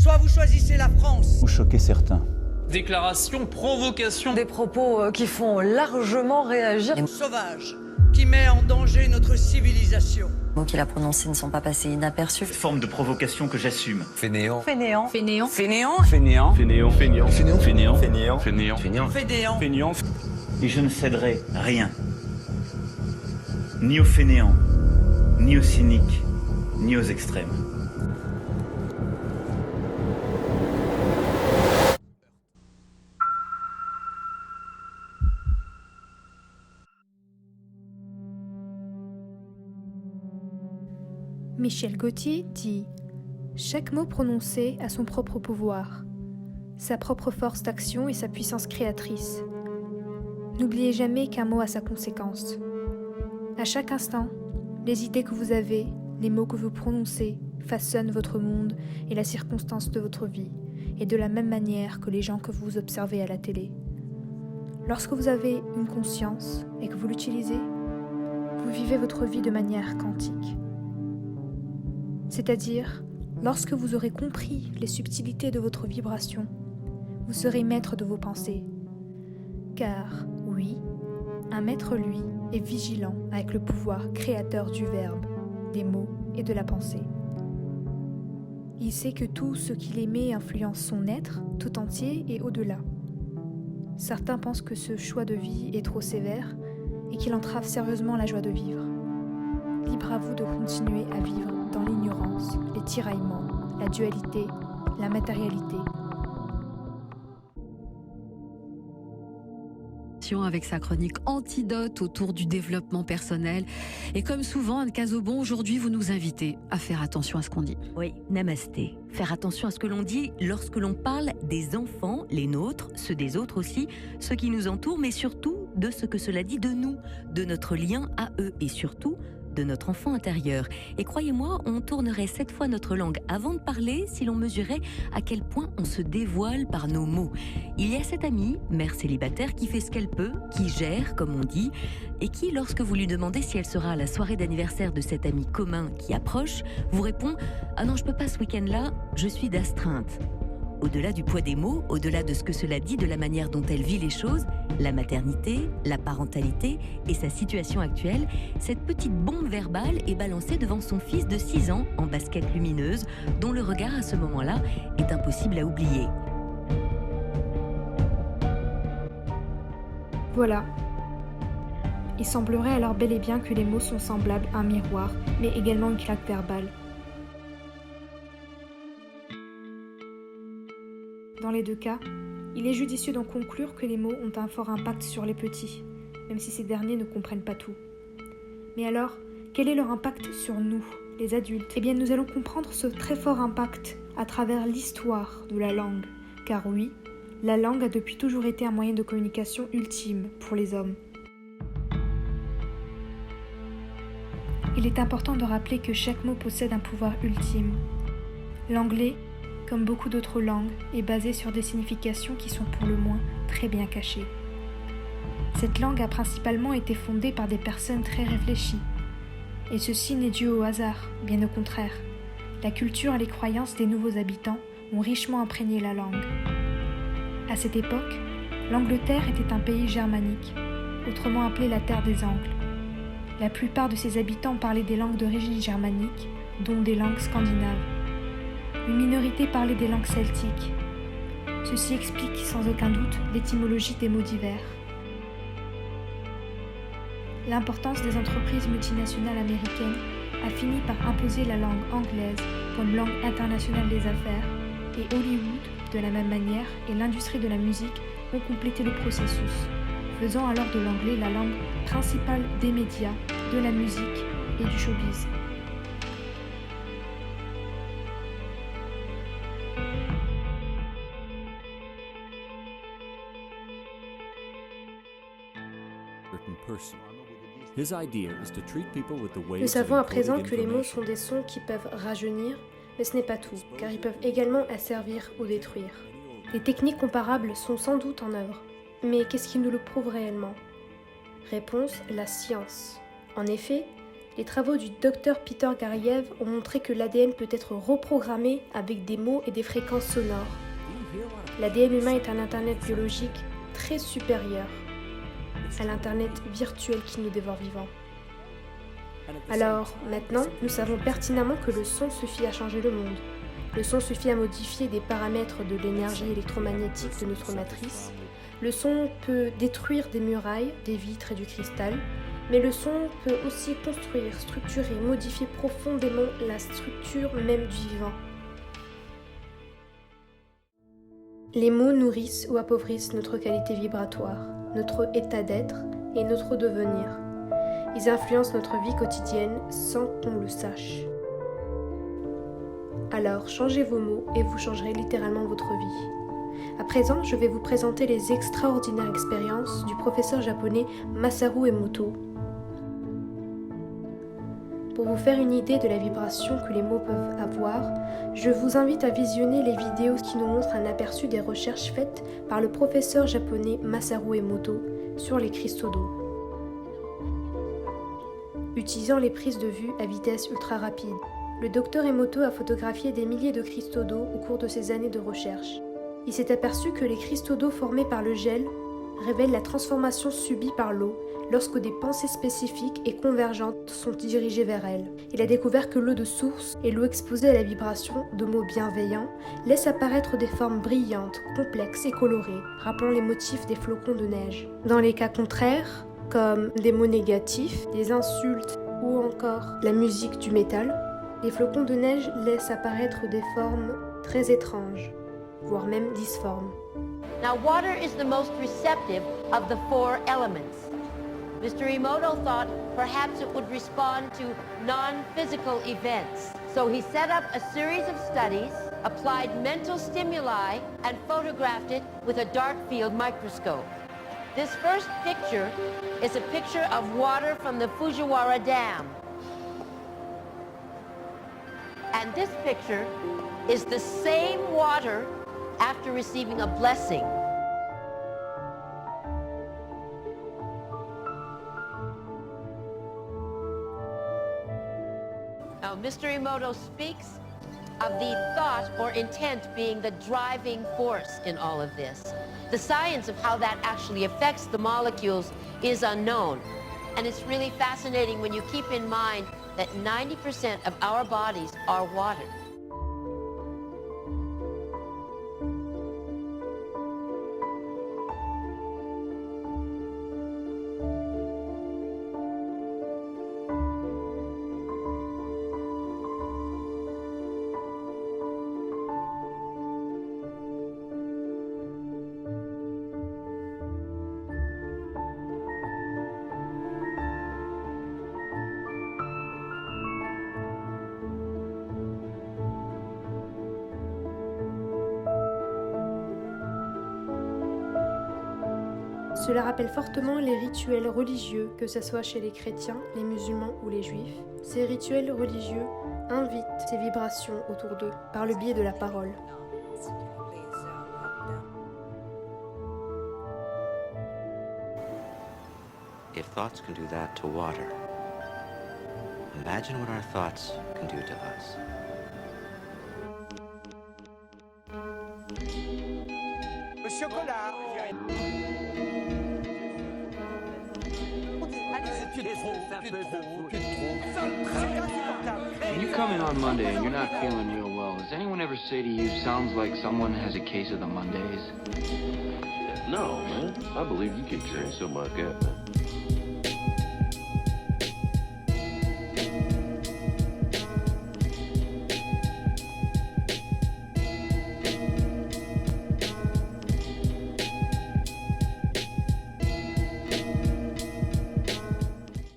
Soit vous choisissez la France. Vous choquez certains. Déclaration, provocation. Des propos qui font largement réagir. Sauvage, qui met en danger notre civilisation. Les mots qu'il a prononcés ne sont pas passés inaperçus. Forme de provocation que j'assume. Fainéant. Fainéant. Fainéant. Fainéant. Fainéant. Fainéant. Fainéant. Fainéant. Fainéant. Fainéant. Fainéant. Fainéant. Fainéant. Fainéant. Et je ne céderai rien. Ni aux fainéants, ni aux cyniques, ni aux extrêmes. Michel Gauthier dit « Chaque mot prononcé a son propre pouvoir, sa propre force d'action et sa puissance créatrice. N'oubliez jamais qu'un mot a sa conséquence. À chaque instant, les idées que vous avez, les mots que vous prononcez façonnent votre monde et la circonstance de votre vie, et de la même manière que les gens que vous observez à la télé. Lorsque vous avez une conscience et que vous l'utilisez, vous vivez votre vie de manière quantique. C'est-à-dire, lorsque vous aurez compris les subtilités de votre vibration, vous serez maître de vos pensées. Car, oui, un maître, lui, est vigilant avec le pouvoir créateur du verbe, des mots et de la pensée. Il sait que tout ce qu'il émet influence son être tout entier et au-delà. Certains pensent que ce choix de vie est trop sévère et qu'il entrave sérieusement la joie de vivre. Libre à vous de continuer à vivre dans l'ignorance, les tiraillements, la dualité, la matérialité. Avec sa chronique Antidote autour du développement personnel. Et comme souvent, Anne Cazobon, aujourd'hui, vous nous invitez à faire attention à ce qu'on dit. Oui, namasté. Faire attention à ce que l'on dit lorsque l'on parle des enfants, les nôtres, ceux des autres aussi, ceux qui nous entourent, mais surtout de ce que cela dit de nous, de notre lien à eux et surtout de notre enfant intérieur. Et croyez-moi, on tournerait 7 fois notre langue avant de parler si l'on mesurait à quel point on se dévoile par nos mots. Il y a cette amie, mère célibataire, qui fait ce qu'elle peut, qui gère, comme on dit, et qui, lorsque vous lui demandez si elle sera à la soirée d'anniversaire de cet ami commun qui approche, vous répond « Ah non, je peux pas ce week-end-là, je suis d'astreinte ». Au-delà du poids des mots, au-delà de ce que cela dit de la manière dont elle vit les choses, la maternité, la parentalité et sa situation actuelle, cette petite bombe verbale est balancée devant son fils de 6 ans en basket lumineuse, dont le regard à ce moment-là est impossible à oublier. Voilà. Il semblerait alors bel et bien que les mots sont semblables à un miroir, mais également une claque verbale. Dans les deux cas, il est judicieux d'en conclure que les mots ont un fort impact sur les petits, même si ces derniers ne comprennent pas tout. Mais alors, quel est leur impact sur nous, les adultes ? Eh bien, nous allons comprendre ce très fort impact à travers l'histoire de la langue, car oui, la langue a depuis toujours été un moyen de communication ultime pour les hommes. Il est important de rappeler que chaque mot possède un pouvoir ultime. L'anglais, comme beaucoup d'autres langues, est basée sur des significations qui sont pour le moins très bien cachées. Cette langue a principalement été fondée par des personnes très réfléchies. Et ceci n'est dû au hasard, bien au contraire. La culture et les croyances des nouveaux habitants ont richement imprégné la langue. À cette époque, l'Angleterre était un pays germanique, autrement appelé la Terre des Angles. La plupart de ses habitants parlaient des langues d'origine germanique, dont des langues scandinaves. Une minorité parlait des langues celtiques. Ceci explique sans aucun doute l'étymologie des mots divers. L'importance des entreprises multinationales américaines a fini par imposer la langue anglaise comme langue internationale des affaires, et Hollywood, de la même manière, et l'industrie de la musique ont complété le processus, faisant alors de l'anglais la langue principale des médias, de la musique et du showbiz. Nous savons à présent que les mots sont des sons qui peuvent rajeunir, mais ce n'est pas tout, car ils peuvent également asservir ou détruire. Des techniques comparables sont sans doute en œuvre, mais qu'est-ce qui nous le prouve réellement ? Réponse, la science. En effet, Les travaux du Dr Peter Garriev ont montré que l'ADN peut être reprogrammé avec des mots et des fréquences sonores. L'ADN humain est un Internet biologique très supérieur à l'Internet virtuel qui nous dévore vivants. Alors, maintenant, nous savons pertinemment que le son suffit à changer le monde. Le son suffit à modifier des paramètres de l'énergie électromagnétique de notre matrice. Le son peut détruire des murailles, des vitres et du cristal, mais le son peut aussi construire, structurer, modifier profondément la structure même du vivant. Les mots nourrissent ou appauvrissent notre qualité vibratoire, notre état d'être et notre devenir. Ils influencent notre vie quotidienne sans qu'on le sache. Alors, changez vos mots et vous changerez littéralement votre vie. À présent, je vais vous présenter les extraordinaires expériences du professeur japonais Masaru Emoto. Pour vous faire une idée de la vibration que les mots peuvent avoir, je vous invite à visionner les vidéos qui nous montrent un aperçu des recherches faites par le professeur japonais Masaru Emoto sur les cristaux d'eau. Utilisant les prises de vue à vitesse ultra rapide, le docteur Emoto a photographié des milliers de cristaux d'eau au cours de ses années de recherche. Il s'est aperçu que les cristaux d'eau formés par le gel révèlent la transformation subie par l'eau lorsque des pensées spécifiques et convergentes sont dirigées vers elle. Il a découvert que l'eau de source et l'eau exposée à la vibration de mots bienveillants laissent apparaître des formes brillantes, complexes et colorées, rappelant les motifs des flocons de neige. Dans les cas contraires, comme des mots négatifs, des insultes ou encore la musique du métal, les flocons de neige laissent apparaître des formes très étranges, voire même disformes. Now, water is the most receptive of the four elements. Mr. Emoto thought perhaps it would respond to non-physical events. So he set up a series of studies, applied mental stimuli, and photographed it with a dark field microscope. This first picture is a picture of water from the Fujiwara Dam. And this picture is the same water after receiving a blessing. Now, Mr. Emoto speaks of the thought or intent being the driving force in all of this. The science of how that actually affects the molecules is unknown. And it's really fascinating when you keep in mind that 90% of our bodies are water. Cela rappelle fortement les rituels religieux, que ce soit chez les chrétiens, les musulmans ou les juifs. Ces rituels religieux invitent ces vibrations autour d'eux, par le biais de la parole. If thoughts can do that to water, imagine what our thoughts can do to us. Le chocolat. When you come in on Monday and you're not feeling real well, does anyone ever say to you, sounds like someone has a case of the Mondays? No, man. I believe you can change something like that, man.